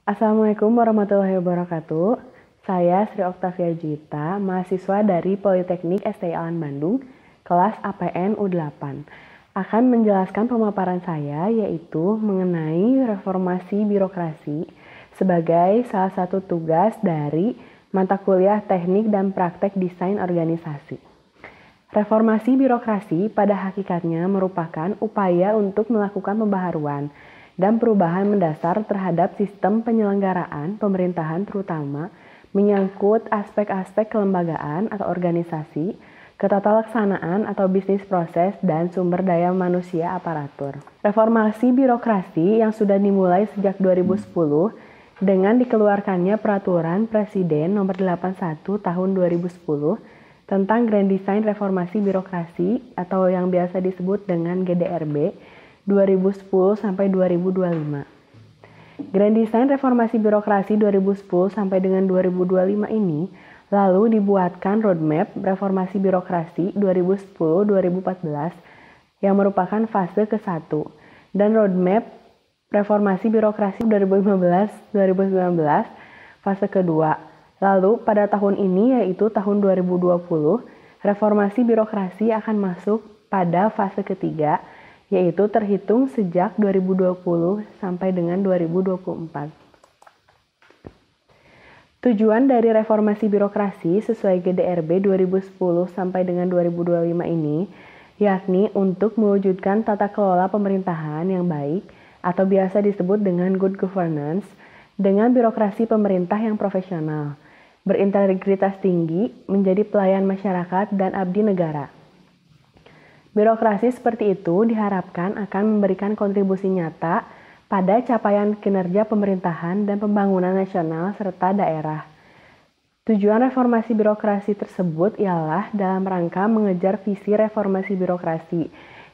Assalamualaikum warahmatullahi wabarakatuh. Saya Sri Oktavia Juwita, mahasiswa dari Politeknik STI Alan Bandung, kelas APN U8. Akan menjelaskan pemaparan saya yaitu mengenai reformasi birokrasi sebagai salah satu tugas dari mata kuliah Teknik dan Praktek Desain Organisasi. Reformasi birokrasi pada hakikatnya merupakan upaya untuk melakukan pembaharuan dan perubahan mendasar terhadap sistem penyelenggaraan pemerintahan terutama menyangkut aspek-aspek kelembagaan atau organisasi, ketatalaksanaan atau bisnis proses, dan sumber daya manusia aparatur. Reformasi birokrasi yang sudah dimulai sejak 2010 dengan dikeluarkannya Peraturan Presiden Nomor 81 Tahun 2010 tentang Grand Design Reformasi Birokrasi atau yang biasa disebut dengan GDRB 2010 sampai 2025. Grand Design Reformasi Birokrasi 2010 sampai dengan 2025 ini lalu dibuatkan roadmap reformasi birokrasi 2010-2014 yang merupakan fase ke-1 dan roadmap reformasi birokrasi 2015-2019 fase kedua. Lalu pada tahun ini yaitu tahun 2020, reformasi birokrasi akan masuk pada fase ketiga, yaitu terhitung sejak 2020 sampai dengan 2024. Tujuan dari reformasi birokrasi sesuai GDRB 2010 sampai dengan 2025 ini, yakni untuk mewujudkan tata kelola pemerintahan yang baik atau biasa disebut dengan good governance dengan birokrasi pemerintah yang profesional, berintegritas tinggi, menjadi pelayan masyarakat dan abdi negara. Birokrasi seperti itu diharapkan akan memberikan kontribusi nyata pada capaian kinerja pemerintahan dan pembangunan nasional serta daerah. Tujuan reformasi birokrasi tersebut ialah dalam rangka mengejar visi reformasi birokrasi,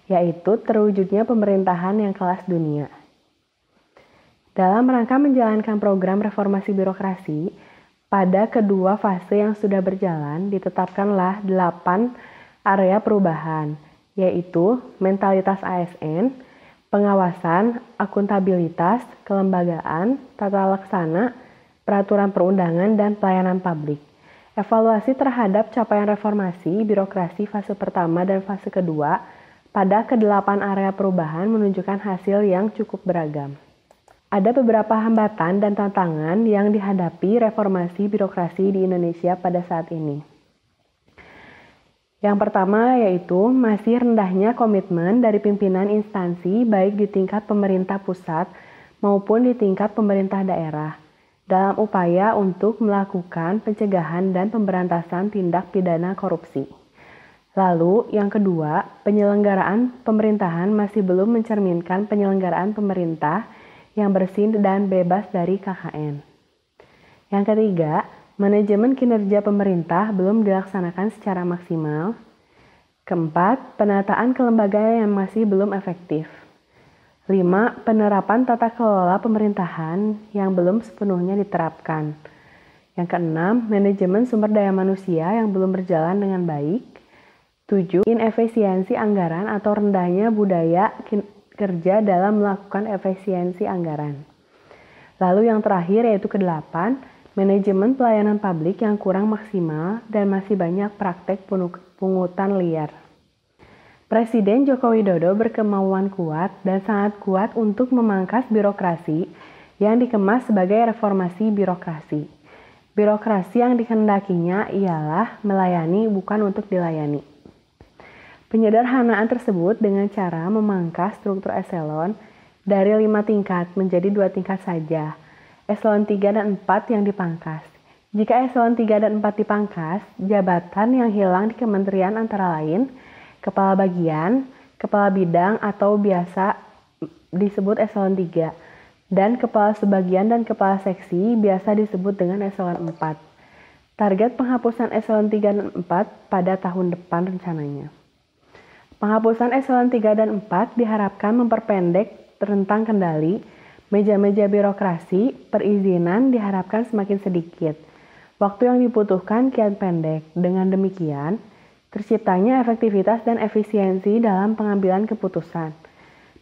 yaitu terwujudnya pemerintahan yang kelas dunia. Dalam rangka menjalankan program reformasi birokrasi, pada kedua fase yang sudah berjalan ditetapkanlah 8 area perubahan, yaitu mentalitas ASN, pengawasan, akuntabilitas, kelembagaan, tata laksana, peraturan perundangan, dan pelayanan publik. Evaluasi terhadap capaian reformasi birokrasi fase pertama dan fase kedua pada ke-8 area perubahan menunjukkan hasil yang cukup beragam. Ada beberapa hambatan dan tantangan yang dihadapi reformasi birokrasi di Indonesia pada saat ini. Yang pertama yaitu masih rendahnya komitmen dari pimpinan instansi baik di tingkat pemerintah pusat maupun di tingkat pemerintah daerah dalam upaya untuk melakukan pencegahan dan pemberantasan tindak pidana korupsi. Lalu yang kedua, penyelenggaraan pemerintahan masih belum mencerminkan penyelenggaraan pemerintah yang bersih dan bebas dari KKN. Yang ketiga, manajemen kinerja pemerintah belum dilaksanakan secara maksimal. Keempat, penataan kelembagaan yang masih belum efektif. 5. Penerapan tata kelola pemerintahan yang belum sepenuhnya diterapkan. Yang keenam, manajemen sumber daya manusia yang belum berjalan dengan baik. 7. Inefisiensi anggaran atau rendahnya budaya kerja dalam melakukan efisiensi anggaran. Lalu yang terakhir yaitu ke-8, manajemen pelayanan publik yang kurang maksimal dan masih banyak praktek pungutan liar. Presiden Joko Widodo berkemauan kuat dan sangat kuat untuk memangkas birokrasi yang dikemas sebagai reformasi birokrasi. Birokrasi yang dikehendakinya ialah melayani bukan untuk dilayani. Penyederhanaan tersebut dengan cara memangkas struktur eselon dari 5 tingkat menjadi 2 tingkat saja, eselon 3 dan 4 yang dipangkas. Jika eselon 3 dan 4 dipangkas, jabatan yang hilang di kementerian antara lain kepala bagian, kepala bidang atau biasa disebut eselon 3, dan kepala sebagian dan kepala seksi biasa disebut dengan eselon 4. Target penghapusan eselon 3 dan 4 pada tahun depan rencananya. Penghapusan eselon 3 dan 4 diharapkan memperpendek rentang kendali, meja-meja birokrasi, perizinan diharapkan semakin sedikit. Waktu yang dibutuhkan kian pendek. Dengan demikian, terciptanya efektivitas dan efisiensi dalam pengambilan keputusan.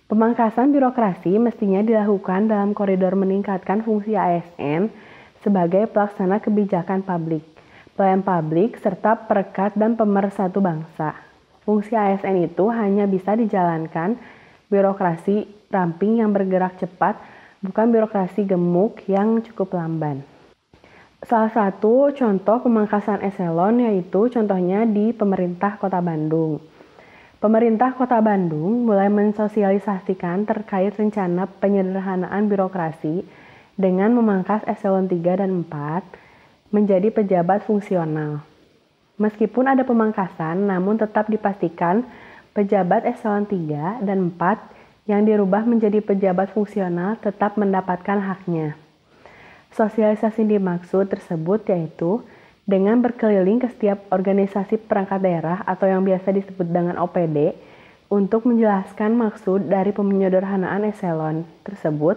Pemangkasan birokrasi mestinya dilakukan dalam koridor meningkatkan fungsi ASN sebagai pelaksana kebijakan publik, pelayan publik, serta perekat dan pemersatu bangsa. Fungsi ASN itu hanya bisa dijalankan birokrasi ramping yang bergerak cepat, bukan birokrasi gemuk yang cukup lamban. Salah satu contoh pemangkasan eselon yaitu contohnya di pemerintah Kota Bandung. Pemerintah Kota Bandung mulai mensosialisasikan terkait rencana penyederhanaan birokrasi dengan memangkas eselon 3 dan 4 menjadi pejabat fungsional. Meskipun ada pemangkasan, namun tetap dipastikan pejabat eselon 3 dan 4 yang dirubah menjadi pejabat fungsional tetap mendapatkan haknya. Sosialisasi dimaksud tersebut yaitu dengan berkeliling ke setiap organisasi perangkat daerah atau yang biasa disebut dengan OPD untuk menjelaskan maksud dari penyederhanaan eselon tersebut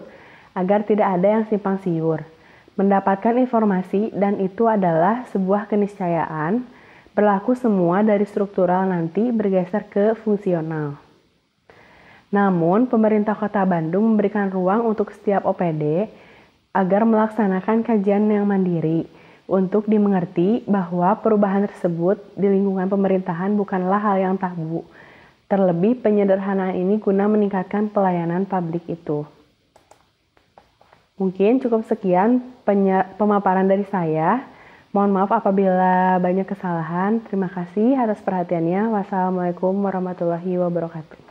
agar tidak ada yang simpang siur. Mendapatkan informasi dan itu adalah sebuah keniscayaan berlaku semua dari struktural nanti bergeser ke fungsional. Namun, pemerintah Kota Bandung memberikan ruang untuk setiap OPD agar melaksanakan kajian yang mandiri untuk dimengerti bahwa perubahan tersebut di lingkungan pemerintahan bukanlah hal yang tabu. Terlebih penyederhanaan ini guna meningkatkan pelayanan publik itu. Mungkin cukup sekian pemaparan dari saya. Mohon maaf apabila banyak kesalahan. Terima kasih atas perhatiannya. Wassalamualaikum warahmatullahi wabarakatuh.